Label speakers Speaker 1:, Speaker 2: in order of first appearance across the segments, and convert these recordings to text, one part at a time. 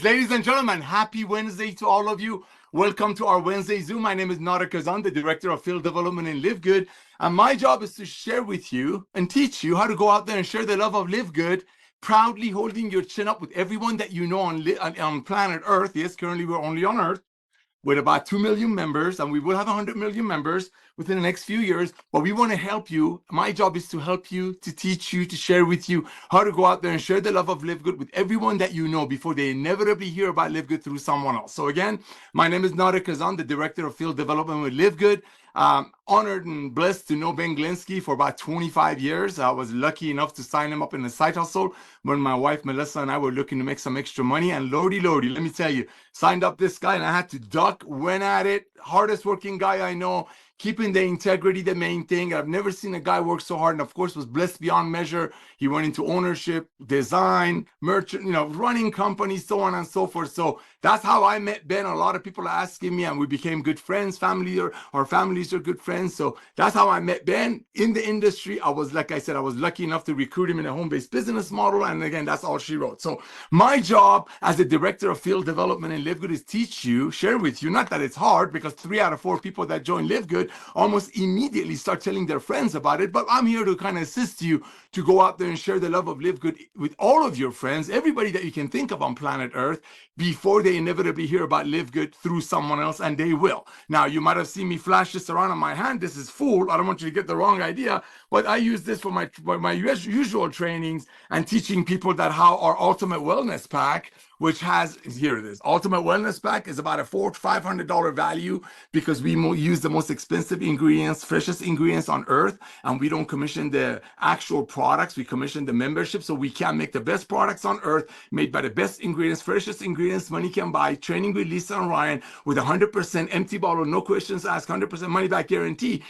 Speaker 1: Ladies and gentlemen, happy Wednesday to all of you. Welcome to our Wednesday Zoom. My name is Nauder Khazan, the Director of Field Development in LiveGood. And my job is to share with you and teach you how to go out there and share the love of LiveGood, proudly holding your chin up with everyone that you know on planet Earth. Yes, currently we're only on Earth, with about 2 million members, and we will have 100 million members within the next few years. But we want to help you. My job is to help you, to teach you, to share with you how to go out there and share the love of LiveGood with everyone that you know before they inevitably hear about LiveGood through someone else. So again, my name is Nauder Khazan, the Director of Field Development with LiveGood. Honored and blessed to know Ben Glinsky for about 25 years. I was lucky enough to sign him up in a side hustle when my wife Melissa and I were looking to make some extra money. And lordy, let me tell you, signed up this guy and I had to duck, went at it. Hardest working guy I know, keeping the integrity the main thing. I've never seen a guy work so hard, and of course was blessed beyond measure. He went into ownership, design, merchant, running companies, so on and so forth. So that's how I met Ben. A lot of people are asking me, and we became good friends. Our families are good friends. So that's how I met Ben in the industry. Like I said, I was lucky enough to recruit him in a home-based business model. And again, that's all she wrote. So my job as a Director of Field Development in LiveGood is teach you, share with you, not that it's hard, because 3 out of 4 people that join LiveGood almost immediately start telling their friends about it. But I'm here to kind of assist you to go out there and share the love of LiveGood with all of your friends, everybody that you can think of on planet Earth, before they inevitably hear about LiveGood through someone else, and they will. Now, you might have seen me flash this around on my hand. This is full. I don't want you to get the wrong idea, but I use this for my usual trainings and teaching people that how our Ultimate Wellness Pack, which has, here it is, Ultimate Wellness Pack is about a $400 to $500 value, because we use the most expensive ingredients, freshest ingredients on earth, and we don't commission the actual products, we commission the membership, so we can make the best products on earth, made by the best ingredients, freshest ingredients money can buy, training with Lisa and Ryan, with 100% empty bottle, no questions asked, 100% money back guarantee.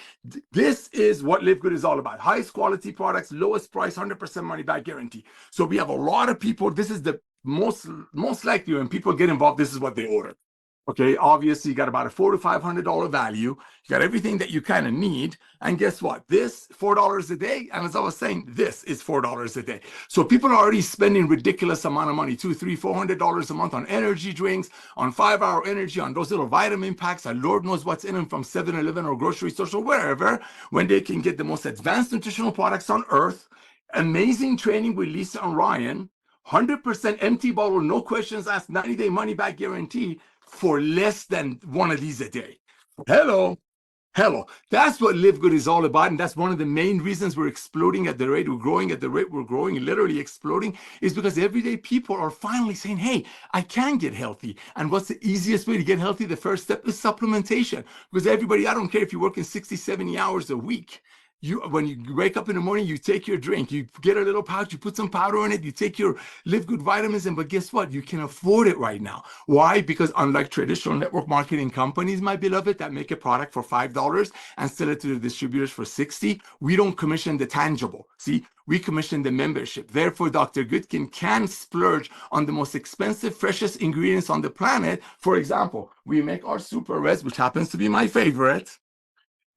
Speaker 1: This is what LiveGood is all about. Highest quality products, lowest price, 100% money back guarantee. So we have a lot of people, this is the most likely when people get involved, this is what they order. Okay, obviously you got about a $400 to $500 value. You got everything that you kind of need. And guess what? This $4 a day. And as I was saying, this is $4 a day. So people are already spending ridiculous amount of money, $200, $300, $400 a month on energy drinks, on 5-hour energy, on those little vitamin packs. And Lord knows what's in them from 7-Eleven or grocery stores or wherever, when they can get the most advanced nutritional products on earth, amazing training with Lisa and Ryan, 100% empty bottle, no questions asked, 90-day money back guarantee, for less than one of these a day. Hello. That's what LiveGood is all about. And that's one of the main reasons we're exploding at the rate we're growing, literally exploding, is because everyday people are finally saying, hey, I can get healthy. And what's the easiest way to get healthy? The first step is supplementation. Because everybody, I don't care if you're working 60, 70 hours a week, when you wake up in the morning, you take your drink, you get a little pouch, you put some powder in it, you take your LiveGood vitamins, but guess what? You can afford it right now. Why? Because unlike traditional network marketing companies, my beloved, that make a product for $5 and sell it to the distributors for $60, we don't commission the tangible. See, we commission the membership. Therefore, Dr. Goodkin can splurge on the most expensive, freshest ingredients on the planet. For example, we make our Super Res, which happens to be my favorite.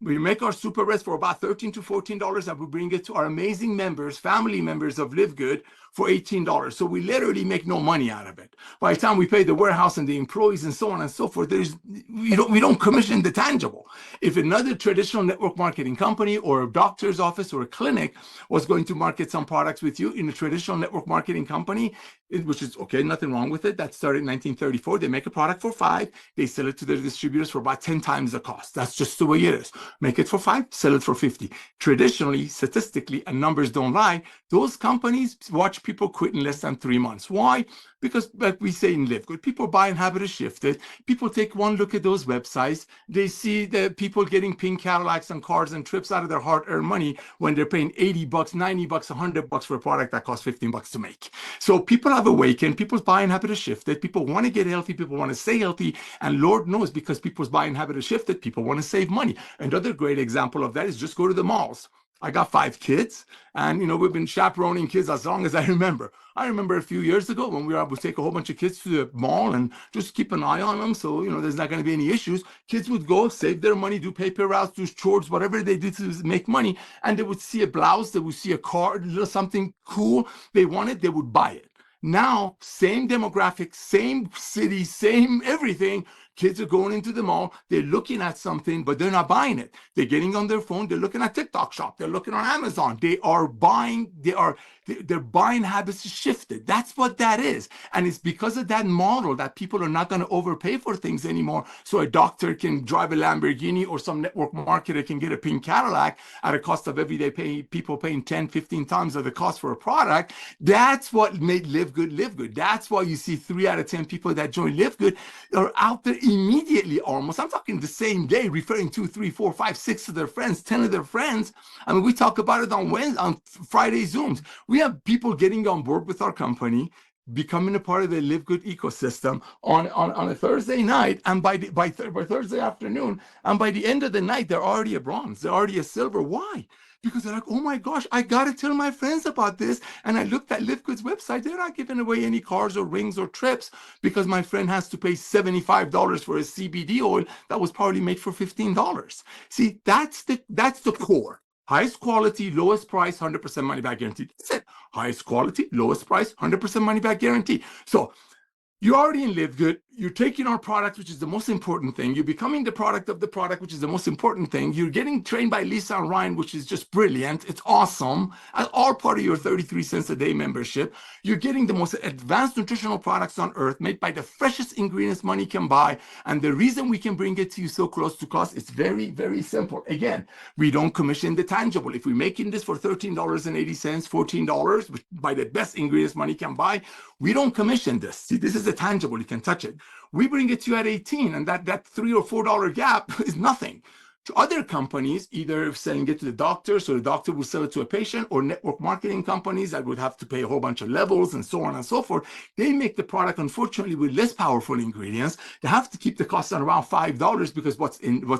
Speaker 1: We make our Super Res for about $13 to $14, and we bring it to our amazing members, family members of LiveGood, for $18. So we literally make no money out of it. By the time we pay the warehouse and the employees and so on and so forth, we don't commission the tangible. If another traditional network marketing company or a doctor's office or a clinic was going to market some products with you in a traditional network marketing company, which is okay, nothing wrong with it. That started in 1934. They make a product for $5. They sell it to their distributors for about 10 times the cost. That's just the way it is. Make it for $5, sell it for $50. Traditionally, statistically, and numbers don't lie, those companies watch people quit in less than 3 months. Why? Because, like we say in LiveGood, people buying habit has shifted. People take one look at those websites. They see the people getting pink Cadillacs and cars and trips out of their hard-earned money when they're paying $80, $90, $100 for a product that costs $15 to make. So people have awakened. People's buying habit has shifted. People want to get healthy. People want to stay healthy. And Lord knows, because people's buying habit has shifted, people want to save money. Another great example of that is just go to the malls. I got 5 kids, and we've been chaperoning kids as long as I remember. I remember a few years ago when we would take a whole bunch of kids to the mall and just keep an eye on them, so there's not going to be any issues. Kids would go, save their money, do paper routes, do chores, whatever they do to make money, and they would see a blouse, they would see a car, something cool they wanted, they would buy it. Now, same demographic, same city, same everything. Kids are going into the mall, they're looking at something, but they're not buying it. They're getting on their phone, they're looking at TikTok Shop, they're looking on Amazon. They are buying, their buying habits shifted. That's what that is. And it's because of that model that people are not going to overpay for things anymore. So a doctor can drive a Lamborghini, or some network marketer can get a pink Cadillac at a cost of everyday people paying 10, 15 times of the cost for a product. That's what made LiveGood LiveGood. That's why you see 3 out of 10 people that join LiveGood are out there immediately, almost. I'm talking the same day, referring 2, 3, 4, 5, 6 of their friends, 10 of their friends. I mean, we talk about it on Wednesday, on Friday Zooms. We have people getting on board with our company, becoming a part of the LiveGood ecosystem on a Thursday night, and by Thursday afternoon, and by the end of the night, they're already a bronze, they're already a silver. Why? Because they're like, oh my gosh, I got to tell my friends about this. And I looked at LiveGood's website. They're not giving away any cars or rings or trips because my friend has to pay $75 for a CBD oil that was probably made for $15. See, that's the core. Highest quality, lowest price, 100% money back guarantee. That's it. Highest quality, lowest price, 100% money back guarantee. So you're already in LiveGood. You're taking our product, which is the most important thing. You're becoming the product of the product, which is the most important thing. You're getting trained by Lisa and Ryan, which is just brilliant. It's awesome. And all part of your 33 cents a day membership. You're getting the most advanced nutritional products on earth, made by the freshest ingredients money can buy. And the reason we can bring it to you so close to cost is very, very simple. Again, we don't commission the tangible. If we're making this for $13.80, $14, which by the best ingredients money can buy, we don't commission this. See, this is a tangible. You can touch it. We bring it to you at 18, and that $3 or $4 gap is nothing. To other companies, either selling it to the doctor, so the doctor will sell it to a patient, or network marketing companies that would have to pay a whole bunch of levels and so on and so forth. They make the product, unfortunately, with less powerful ingredients. They have to keep the cost at around $5 because what's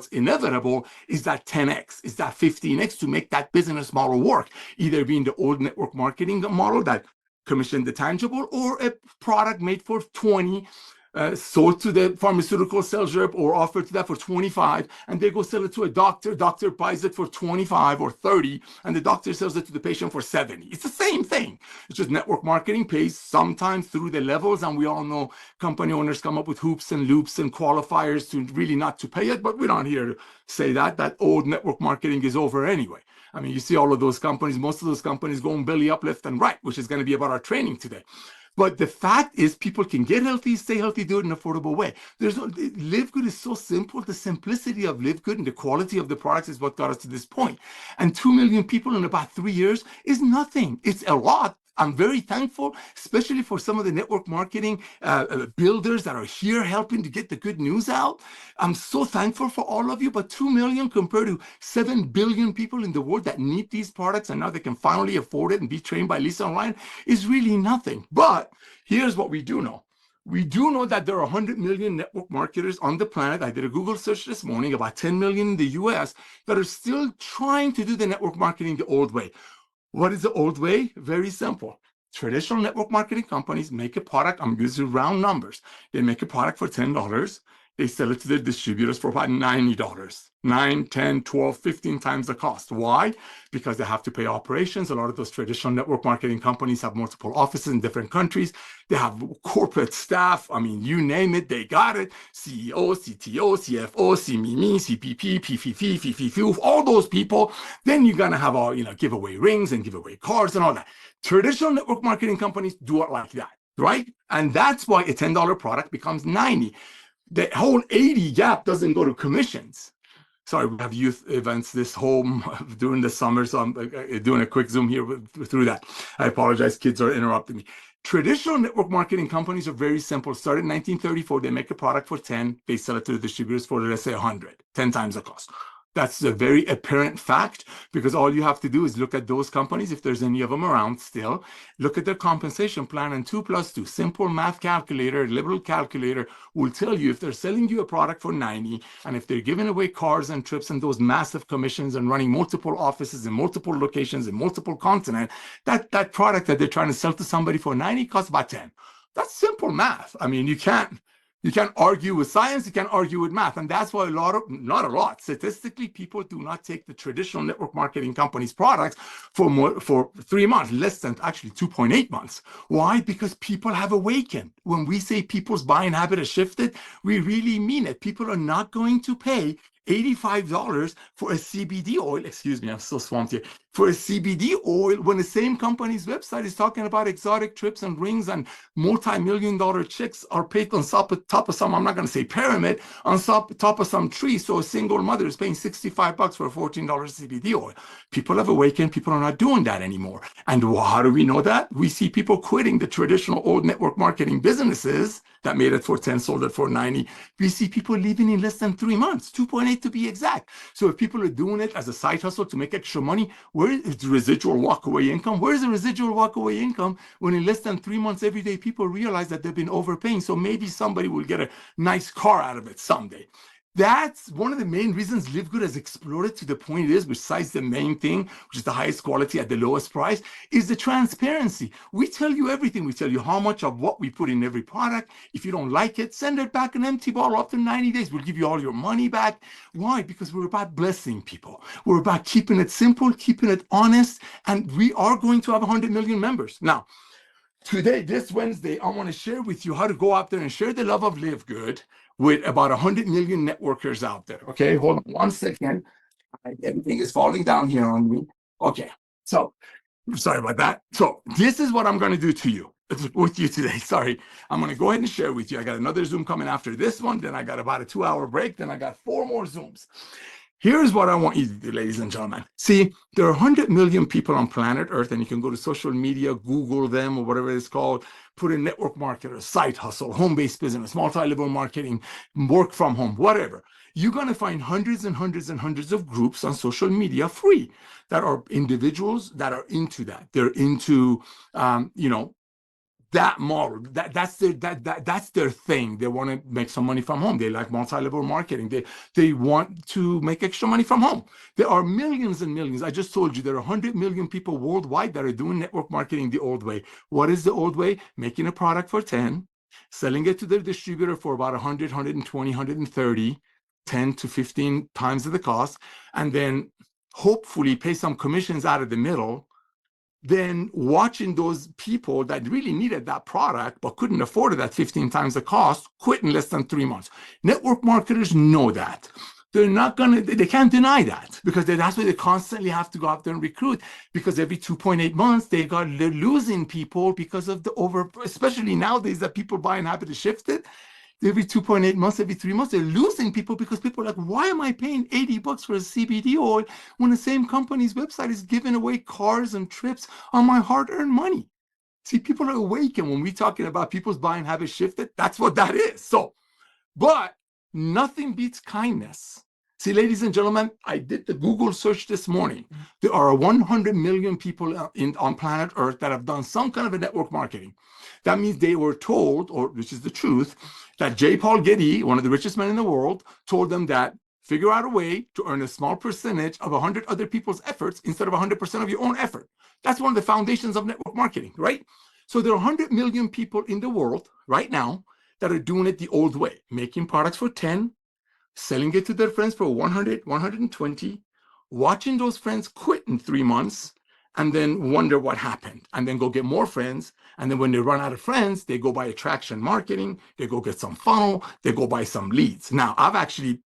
Speaker 1: inevitable is that 10x, is that 15x to make that business model work, either being the old network marketing model that commissioned the tangible, or a product made for 20, sold to the pharmaceutical sales rep, or offered to that for 25, and they go sell it to a doctor. Doctor buys it for 25 or 30, and the doctor sells it to the patient for 70. It's the same thing. It's just network marketing pays sometimes through the levels, and we all know company owners come up with hoops and loops and qualifiers to really not to pay it, but we're not here to say that old network marketing is over anyway. I mean, you see all of those companies, most of those companies going belly up left and right, which is going to be about our training today. But the fact is, people can get healthy, stay healthy, do it in an affordable way. LiveGood is so simple. The simplicity of LiveGood and the quality of the products is what got us to this point. And 2 million people in about 3 years is nothing. It's a lot. I'm very thankful, especially for some of the network marketing builders that are here helping to get the good news out. I'm so thankful for all of you, but 2 million compared to 7 billion people in the world that need these products, and now they can finally afford it and be trained by Lisa and Ryan, is really nothing. But here's what we do know. We do know that there are 100 million network marketers on the planet. I did a Google search this morning, about 10 million in the US, that are still trying to do the network marketing the old way. What is the old way? Very simple. Traditional network marketing companies make a product. I'm using round numbers. They make a product for $10. They sell it to their distributors for about $90. 9, 10, 12, 15 times the cost. Why? Because they have to pay operations. A lot of those traditional network marketing companies have multiple offices in different countries. They have corporate staff. I mean, you name it, they got it. CEO, CTO, CFO, CMME, CPP, PFP, FFF, all those people. Then you're going to have all, giveaway rings and giveaway cards and all that. Traditional network marketing companies do it like that, right? And that's why a $10 product becomes 90. The whole 80 gap doesn't go to commissions. Sorry, we have youth events this whole during the summer, so I'm doing a quick Zoom here through that. I apologize, kids are interrupting me. Traditional network marketing companies are very simple. Started in 1934, they make a product for 10, they sell it to the distributors for, let's say, 100, 10 times the cost. That's a very apparent fact, because all you have to do is look at those companies, if there's any of them around still, look at their compensation plan, and 2 + 2, simple math calculator, liberal calculator, will tell you if they're selling you a product for 90, and if they're giving away cars and trips and those massive commissions and running multiple offices in multiple locations in multiple continents, that product that they're trying to sell to somebody for 90 costs about 10. That's simple math. I mean, you can't You can't argue with science, you can't argue with math. And that's why not a lot, statistically, people do not take the traditional network marketing companies' products for 3 months, less than actually 2.8 months. Why? Because people have awakened. When we say people's buying habit has shifted, we really mean it. People are not going to pay $85 for a CBD oil. Excuse me, I'm so swamped here. For a CBD oil, when the same company's website is talking about exotic trips and rings and multi-million-dollar chicks are paid on top of some, I'm not going to say pyramid, on top of some tree. So a single mother is paying $65 for a $14 CBD oil. People have awakened. People are not doing that anymore. And how do we know that? We see people quitting the traditional old network marketing businesses that made it for 10, sold it for 90. We see people leaving in less than 3 months, 2.8 to be exact. So if people are doing it as a side hustle to make extra money, where is the residual walkaway income? Where's the residual walkaway income when in less than 3 months, every day people realize that they've been overpaying? So maybe somebody will get a nice car out of it someday. That's one of the main reasons LiveGood has exploded to the point it is, besides the main thing, which is the highest quality at the lowest price, is the transparency. We tell you everything. We tell you how much of what we put in every product. If you don't like it, send it back an empty bottle after 90 days. We'll give you all your money back. Why? Because we're about blessing people. We're about keeping it simple, keeping it honest, and we are going to have 100 million members. Now, today, this Wednesday, I want to share with you how to go out there and share the love of LiveGood with about 100 million networkers out there. Okay, hold on 1 second. Everything is falling down here on me. Okay, so sorry about that. So this is what I'm going to do to you, with you today. Sorry, I'm going to go ahead and share with you. I got another Zoom coming after this one. Then I got about a 2-hour break. Then I got 4 more Zooms. Here's what I want you to do, ladies and gentlemen. See, there are 100 million people on planet Earth, and you can go to social media, Google them, or whatever it's called, put in network marketer, side hustle, home-based business, multi-level marketing, work from home, whatever. You're going to find hundreds and hundreds and hundreds of groups on social media free that are individuals that are into that. They're into, that model, that's their thing. They want to make some money from home. They like multi-level marketing. They want to make extra money from home. There are millions and millions. I just told you there are 100 million people worldwide that are doing network marketing the old way. What is the old way? Making a product for 10, selling it to their distributor for about 100, 120, 130, 10 to 15 times of the cost, and then hopefully pay some commissions out of the middle. Then watching those people that really needed that product but couldn't afford it at 15 times the cost quit in less than 3 months. Network marketers know that. They can't deny that, because that's why they constantly have to go out there and recruit, because every 2.8 months they're losing people because of especially nowadays that people buying habit has shifted. Every 2.8 months, every 3 months, they're losing people because people are like, why am I paying $80 for a CBD oil when the same company's website is giving away cars and trips on my hard-earned money? See, people are awakened when we're talking about people's buying habits shifted. That's what that is. So, but nothing beats kindness. See, ladies and gentlemen, I did the Google search this morning. There are 100 million people on planet Earth that have done some kind of a network marketing. That means they were told, or which is the truth, that J. Paul Getty, one of the richest men in the world, told them that figure out a way to earn a small percentage of 100 other people's efforts instead of 100% of your own effort. That's one of the foundations of network marketing, right? So there are 100 million people in the world right now that are doing it the old way, making products for 10, selling it to their friends for 100, 120, watching those friends quit in 3 months, and then wonder what happened, and then go get more friends. And then when they run out of friends, they go buy attraction marketing, they go get some funnel, they go buy some leads. Now, I've actually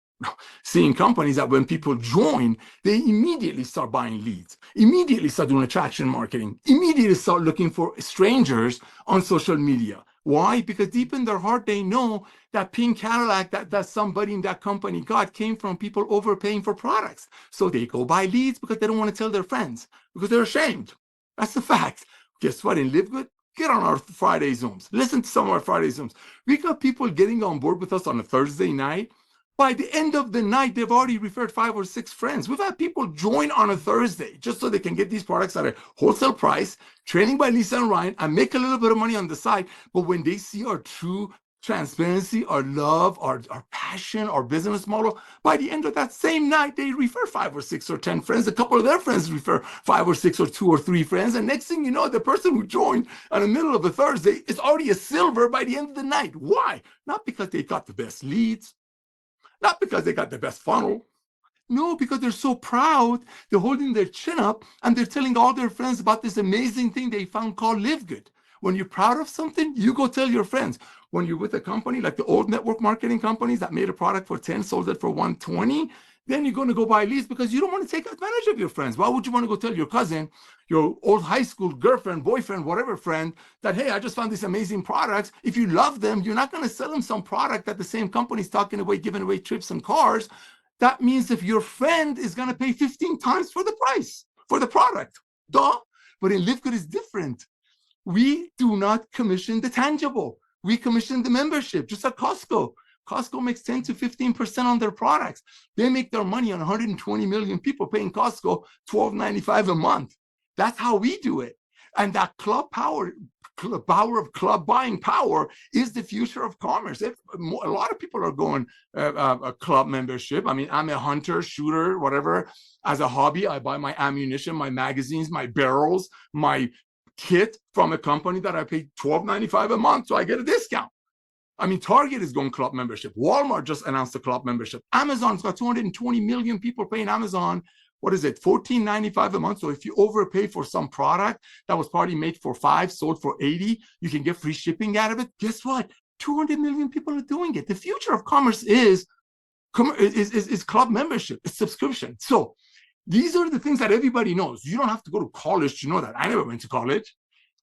Speaker 1: seen companies that when people join, they immediately start buying leads, immediately start doing attraction marketing, immediately start looking for strangers on social media. Why? Because deep in their heart, they know that pink Cadillac that somebody in that company got came from people overpaying for products. So they go buy leads because they don't want to tell their friends, because they're ashamed. That's the fact. Guess what? In LiveGood, get on our Friday Zooms. Listen to some of our Friday Zooms. We got people getting on board with us on a Thursday night. By the end of the night, they've already referred 5 or 6 friends. We've had people join on a Thursday just so they can get these products at a wholesale price, training by Lisa and Ryan, and make a little bit of money on the side. But when they see our true transparency, our love, our passion, our business model. By the end of that same night, they refer 5 or 6 or 10 friends. A couple of their friends refer 5 or 6 or 2 or 3 friends. And next thing you know, the person who joined in the middle of a Thursday is already a silver by the end of the night. Why? Not because they got the best leads, not because they got the best funnel. No, because they're so proud. They're holding their chin up and they're telling all their friends about this amazing thing they found called LiveGood. When you're proud of something, you go tell your friends. When you're with a company like the old network marketing companies that made a product for 10, sold it for 120, then you're going to go buy leads because you don't want to take advantage of your friends. Why would you want to go tell your cousin, your old high school girlfriend, boyfriend, whatever friend, that, hey, I just found these amazing products. If you love them, you're not going to sell them some product that the same company's talking away, giving away trips and cars. That means if your friend is going to pay 15 times for the price for the product, duh. But in LiveGood is different. We do not commission the tangible. We commission the membership, just like Costco. Costco makes 10 to 15% on their products. They make their money on 120 million people paying Costco $12.95 a month. That's how we do it. And that club power of club buying power is the future of commerce. A lot of people are going a club membership. I mean, I'm a hunter, shooter, whatever. As a hobby, I buy my ammunition, my magazines, my barrels, my kit from a company that I pay $12.95 a month, so I get a discount. I mean, Target is going club membership. Walmart just announced a club membership. Amazon's got 220 million people paying Amazon. What is it? $14.95 a month. So if you overpay for some product that was probably made for $5, sold for $80, you can get free shipping out of it. Guess what? 200 million people are doing it. The future of commerce is club membership, it's subscription. So these are the things that everybody knows. You don't have to go to college to know that. I never went to college.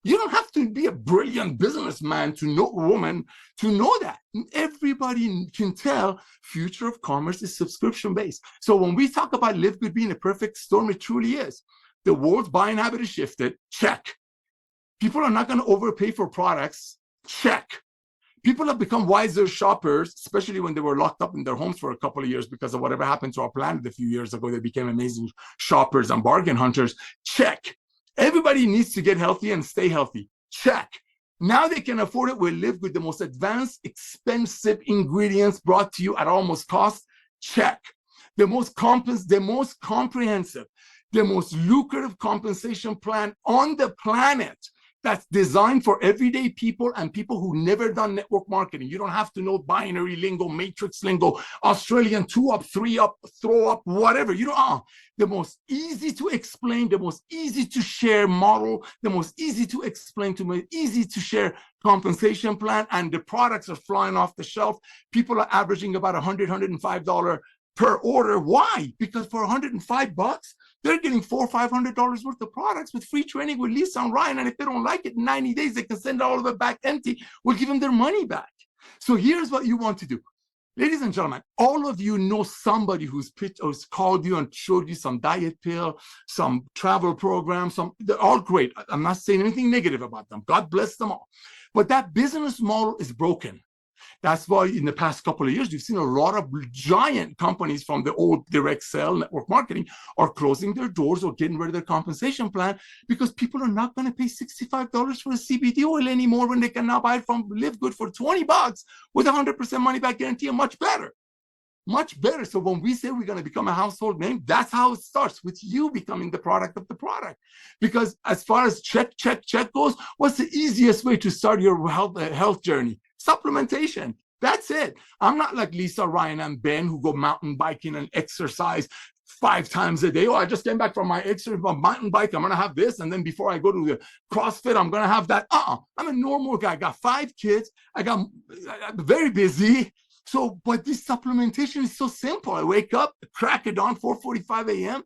Speaker 1: You don't have to be a brilliant businessman to know a woman to know that. Everybody can tell future of commerce is subscription-based. So when we talk about LiveGood being a perfect storm, it truly is. The world's buying habit has shifted. Check. People are not going to overpay for products. Check. People have become wiser shoppers, especially when they were locked up in their homes for a couple of years because of whatever happened to our planet a few years ago. They became amazing shoppers and bargain hunters. Check. Everybody needs to get healthy and stay healthy. Check. Now they can afford it with LiveGood, the most advanced, expensive ingredients brought to you at almost cost. Check. The most comprehensive, the most lucrative compensation plan on the planet that's designed for everyday people and people who never done network marketing. You don't have to know binary lingo, matrix lingo, Australian 2 up, 3 up, throw up, whatever. You don't. The most easy to explain, the most easy to share model, the most easy to explain, easy to share compensation plan, and the products are flying off the shelf. People are averaging about $100, $105 per order. Why? Because for $105, they're getting $400 or $500 worth of products with free training with Lisa and Ryan. And if they don't like it in 90 days, they can send all of it back empty. We'll give them their money back. So here's what you want to do. Ladies and gentlemen, all of you know somebody who's pitched or called you and showed you some diet pill, some travel program, they're all great. I'm not saying anything negative about them. God bless them all. But that business model is broken. That's why in the past couple of years, we've seen a lot of giant companies from the old direct sale network marketing are closing their doors or getting rid of their compensation plan because people are not going to pay $65 for a CBD oil anymore when they can now buy it from LiveGood for $20 with 100% money back guarantee, and much better. Much better. So when we say we're going to become a household name, that's how it starts, with you becoming the product of the product. Because as far as check goes, what's the easiest way to start your health journey? Supplementation. That's it. I'm not like Lisa, Ryan, and Ben who go mountain biking and exercise 5 times a day. Oh, I just came back from my mountain bike. I'm going to have this. And then before I go to the CrossFit, I'm going to have that. I'm a normal guy. I got 5 kids. I'm very busy. So, but this supplementation is so simple. I wake up, crack it on 4:45 a.m.,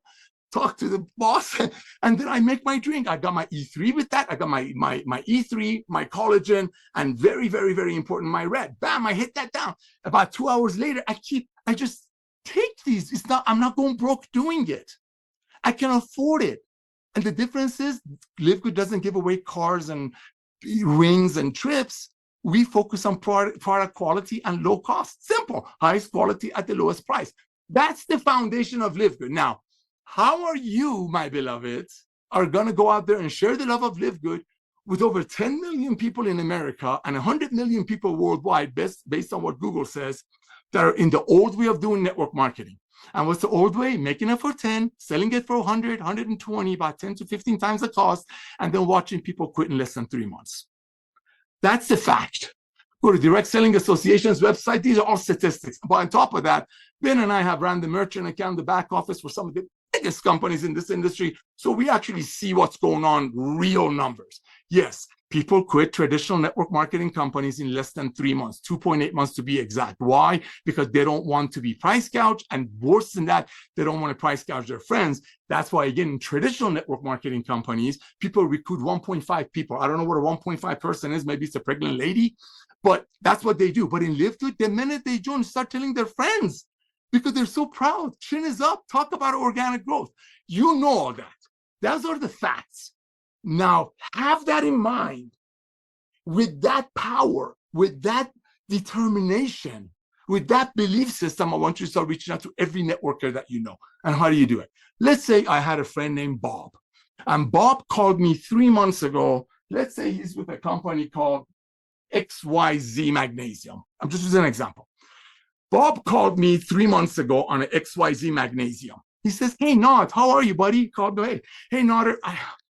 Speaker 1: talk to the boss, and then I make my drink. I got my E3 with that. I got my E3, my collagen, and very, very, very important, my red. Bam, I hit that down. About 2 hours later, I just take these. I'm not going broke doing it. I can afford it. And the difference is LiveGood doesn't give away cars and rings and trips. We focus on product quality and low cost. Simple. Highest quality at the lowest price. That's the foundation of LiveGood. Now, how are you, my beloveds, are going to go out there and share the love of LiveGood with over 10 million people in America and 100 million people worldwide, based on what Google says, that are in the old way of doing network marketing. And what's the old way? Making it for 10, selling it for 100, 120, about 10 to 15 times the cost, and then watching people quit in less than 3 months. That's the fact. Go to Direct Selling Association's website. These are all statistics. But on top of that, Ben and I have ran the merchant account, the back office for some of the biggest companies in this industry. So we actually see what's going on, real numbers. Yes, people quit traditional network marketing companies in less than 3 months, 2.8 months to be exact. Why? Because they don't want to be price gouged. And worse than that, they don't want to price gouge their friends. That's why, again, in traditional network marketing companies, people recruit 1.5 people. I don't know what a 1.5 person is. Maybe it's a pregnant lady, but that's what they do. But in LiveGood, the minute they join, start telling their friends because they're so proud. Chin is up. Talk about organic growth. You know all that. Those are the facts. Now, have that in mind. With that power, with that determination, with that belief system, I want you to start reaching out to every networker that you know. And how do you do it? Let's say I had a friend named Bob. And Bob called me 3 months ago. Let's say he's with a company called XYZ Magnesium. I'm just using an example. Bob called me 3 months ago on an XYZ Magnesium. He says, hey, Naud, how are you, buddy? He called me, hey, Nauder,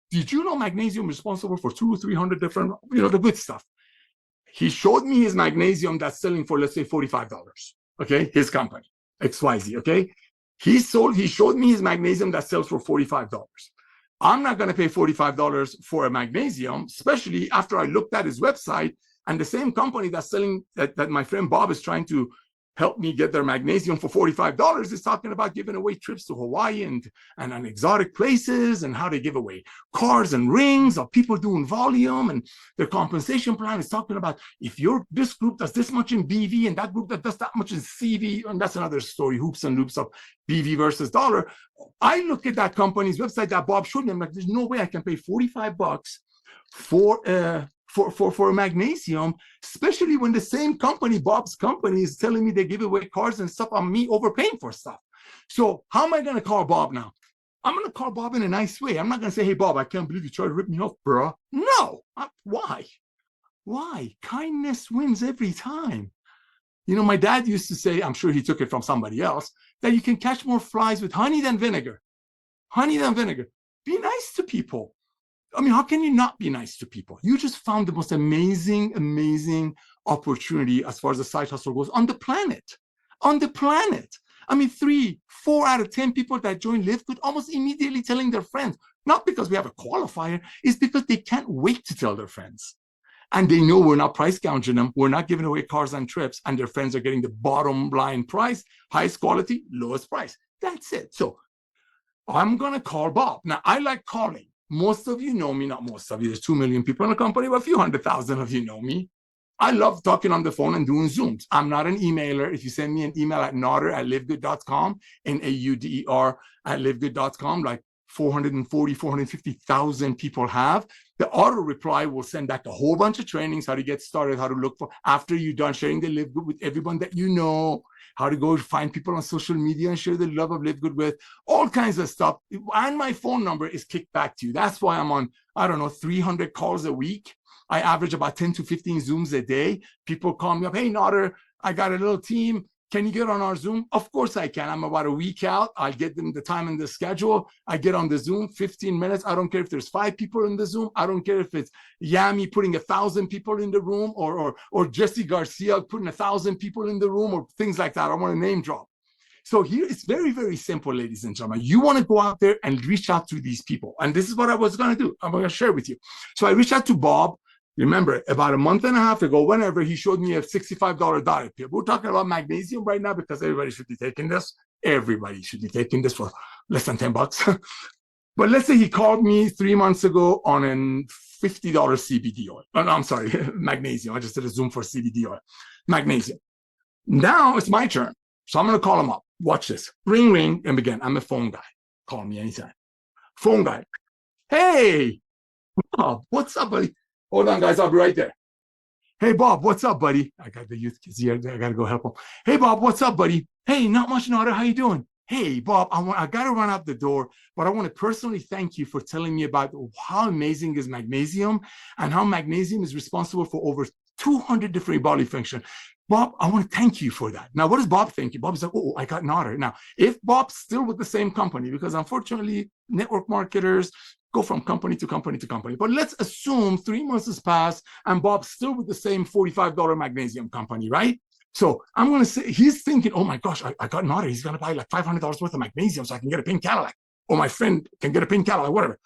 Speaker 1: did you know magnesium is responsible for 200 or 300 different, the good stuff? He showed me his magnesium that's selling for, let's say, $45. Okay, his company, XYZ. Okay, he showed me his magnesium that sells for $45. I'm not going to pay $45 for a magnesium, especially after I looked at his website and the same company that's selling that my friend Bob is trying to help me get their magnesium for $45 is talking about giving away trips to Hawaii and exotic places and how they give away cars and rings of people doing volume, and their compensation plan is talking about if this group does this much in BV and that group that does that much in CV, and that's another story, hoops and loops of BV versus dollar. I look at that company's website that Bob showed me, I'm like, there's no way I can pay $45 for a magnesium, especially when the same company, Bob's company, is telling me they give away cars and stuff on me overpaying for stuff. So how am I going to call Bob now? I'm going to call Bob in a nice way. I'm not going to say, hey, Bob, I can't believe you tried to rip me off, bro. No. Why? Why? Kindness wins every time. My dad used to say, I'm sure he took it from somebody else, that you can catch more flies with honey than vinegar. Honey than vinegar. Be nice to people. I mean, how can you not be nice to people? You just found the most amazing, amazing opportunity as far as the side hustle goes on the planet. On the planet. I mean, 3, 4 out of 10 people that join LiveGood almost immediately telling their friends, not because we have a qualifier, it's because they can't wait to tell their friends. And they know we're not price gouging them. We're not giving away cars and trips, and their friends are getting the bottom line price, highest quality, lowest price. That's it. So I'm going to call Bob. Now, I like calling. Most of you know me, not most of you. There's 2 million people in the company, but a few 100,000 of you know me. I love talking on the phone and doing Zooms. I'm not an emailer. If you send me an email at nauder@livegood.com, Nauder @livegood.com, like 440, 450,000 people have, the auto reply will send back a whole bunch of trainings, how to get started, how to look for, after you're done sharing the LiveGood with everyone that you know, how to go find people on social media and share the love of LiveGood with, all kinds of stuff. And my phone number is kicked back to you. That's why I'm on, 300 calls a week. I average about 10 to 15 Zooms a day. People call me up, hey, Nauder, I got a little team. Can you get on our Zoom? Of course I can. I'm about a week out. I'll get them the time and the schedule. I get on the Zoom, 15 minutes. I don't care if there's 5 people in the Zoom. I don't care if it's Yami putting 1,000 people in the room or Jesse Garcia putting 1,000 people in the room or things like that. I want to name drop. So here it's very, very simple, ladies and gentlemen. You want to go out there and reach out to these people. And this is what I was going to do. I'm going to share with you. So I reached out to Bob. Remember, about a month and a half ago, whenever he showed me a $65 diet pill. We're talking about magnesium right now because everybody should be taking this. Everybody should be taking this for less than $10. But let's say he called me 3 months ago on a $50 CBD oil. Oh, no, I'm sorry, magnesium. I just did a Zoom for CBD oil. Magnesium. Now it's my turn. So I'm going to call him up. Watch this. Ring, ring. And again, I'm a phone guy. Call me anytime. Phone guy. Hey, Bob, what's up, buddy? Hold on, guys. I'll be right there. Hey, Bob, what's up, buddy? I got the youth kids here. I got to go help them. Hey, Bob, what's up, buddy? Hey, not much, Nauder. How you doing? hey, Bob, I got to run out the door, but I want to personally thank you for telling me about how amazing is magnesium and how magnesium is responsible for over 200 different body functions. Bob, I want to thank you for that. Now, what does Bob think? Bob's like, oh, I got Nauder. Now, if Bob's still with the same company, because unfortunately, network marketers go from company to company to company. But let's assume 3 months has passed and Bob's still with the same $45 magnesium company, right? So I'm going to say, he's thinking, oh my gosh, I got Nauder. He's going to buy like $500 worth of magnesium so I can get a pink Cadillac. Or my friend can get a pink Cadillac, whatever.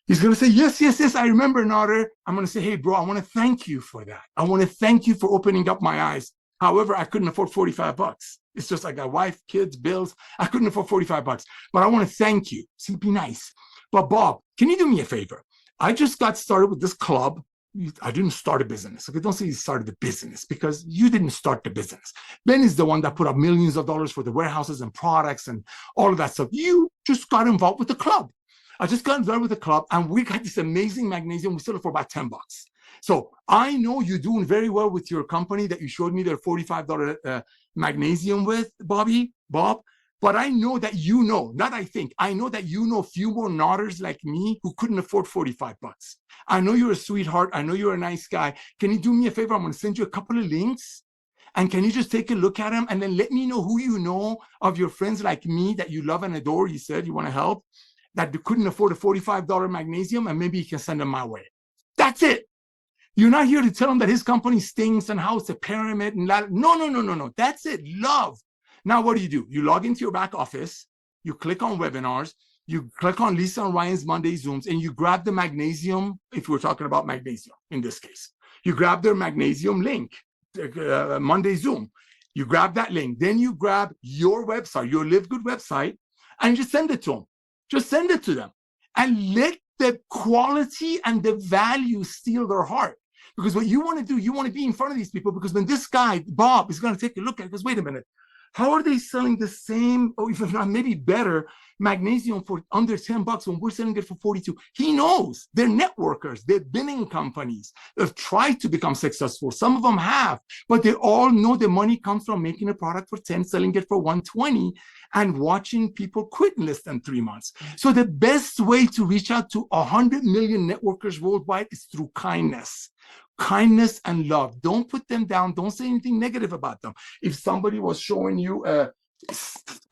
Speaker 1: He's going to say, yes, I remember, Nauder. I'm going to say, hey, bro, I want to thank you for that. I want to thank you for opening up my eyes. However, I couldn't afford $45. It's just I got wife, kids, bills. I couldn't afford $45. But I want to thank you. See, be nice. But Bob, can you do me a favor? I just got started with this club. I didn't start a business. Okay, don't say you started the business because you didn't start the business. Ben is the one that put up millions of dollars for the warehouses and products and all of that stuff. You just got involved with the club. I just got involved with the club and we got this amazing magnesium. We sold it for about $10. So I know you're doing very well with your company that you showed me their $45 magnesium with, Bob. But I know that you know, not I think, I know that you know a few more Nauders like me who couldn't afford $45. I know you're a sweetheart. I know you're a nice guy. Can you do me a favor? I'm going to send you a couple of links. And can you just take a look at them and then let me know who you know of your friends like me that you love and adore, you said you want to help, that couldn't afford a $45 magnesium, and maybe you can send them my way. That's it. You're not here to tell him that his company stinks and how it's a pyramid and that. No. That's it. Love. Now, what do? You log into your back office, you click on webinars, you click on Lisa and Ryan's Monday Zooms, and you grab the magnesium, if we're talking about magnesium in this case. You grab their magnesium link, Monday Zoom. You grab that link. Then you grab your website, your LiveGood website, and just send it to them. Just send it to them. And let the quality and the value steal their heart. Because what you want to do, you want to be in front of these people, because when this guy, Bob, is going to take a look at it, goes, wait a minute, how are they selling the same, or even not maybe better, magnesium for under $10 when we're selling it for 42? He knows. They're networkers. They've been in companies. They've tried to become successful. Some of them have, but they all know the money comes from making a product for 10, selling it for 120, and watching people quit in less than 3 months. So the best way to reach out to 100 million networkers worldwide is through kindness. Kindness and love. Don't put them down. Don't say anything negative about them. If somebody was showing you a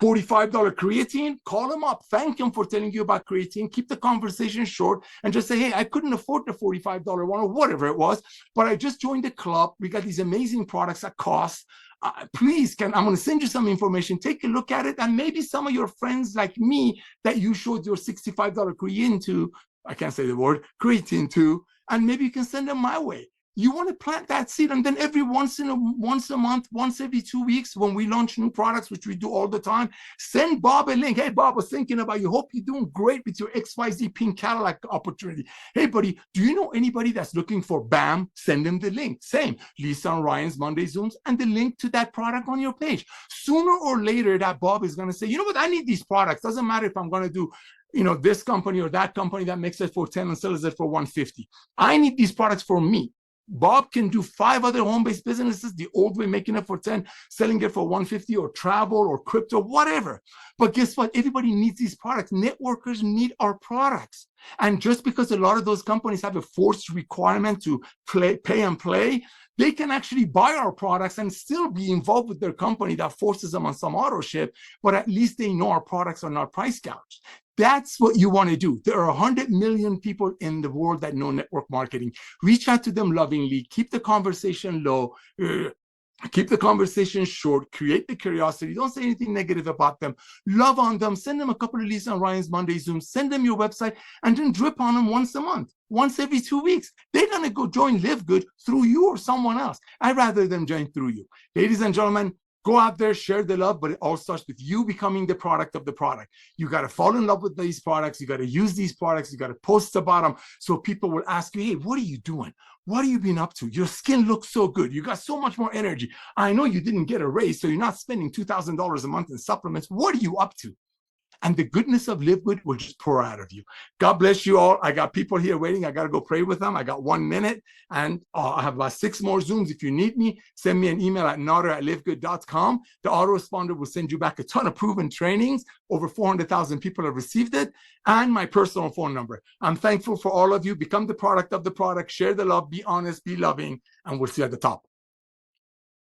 Speaker 1: $45 creatine, call them up. Thank them for telling you about creatine. Keep the conversation short and just say, hey, I couldn't afford the $45 one or whatever it was, but I just joined the club. We got these amazing products at cost. Please, I'm going to send you some information. Take a look at it. And maybe some of your friends like me that you showed your $65 creatine to, I can't say the word, creatine to, and maybe you can send them my way. You want to plant that seed, and then every once a month, once every 2 weeks, when we launch new products, which we do all the time, send Bob a link. Hey, Bob, was thinking about you. Hope you're doing great with your XYZ pink Cadillac opportunity. Hey, buddy, do you know anybody that's looking for BAM? Send them the link. Same, Lisa and Ryan's Monday Zooms, and the link to that product on your page. Sooner or later, that Bob is going to say, you know what, I need these products. Doesn't matter if I'm going to do this company or that company that makes it for 10 and sells it for 150. I need these products for me. Bob can do 5 other home-based businesses the old way, making it for 10, selling it for 150, or travel or crypto, whatever. But guess what? Everybody needs these products. Networkers need our products. And just because a lot of those companies have a forced requirement to pay and play, they can actually buy our products and still be involved with their company that forces them on some auto ship, but at least they know our products are not price gouged. That's what you want to do. There are 100 million people in the world that know network marketing. Reach out to them lovingly. Keep the conversation low. Keep the conversation short. Create the curiosity. Don't say anything negative about them. Love on them. Send them a couple of Lisa and Ryan's Monday Zooms. Send them your website and then drip on them once a month, once every 2 weeks. They're going to go join LiveGood through you or someone else. I'd rather them join through you. Ladies and gentlemen, go out there, share the love, but it all starts with you becoming the product of the product. You got to fall in love with these products. You got to use these products. You got to post about them so people will ask you, hey, what are you doing? What have you been up to? Your skin looks so good. You got so much more energy. I know you didn't get a raise, so you're not spending $2,000 a month in supplements. What are you up to? and the goodness of LiveGood will just pour out of you. God bless you all. I got people here waiting. I got to go pray with them. I got 1 minute, and I have about 6 more Zooms. If you need me, send me an email at nauder@livegood.com. The autoresponder will send you back a ton of proven trainings. Over 400,000 people have received it, and my personal phone number. I'm thankful for all of you. Become the product of the product. Share the love. Be honest. Be loving. And we'll see you at the top.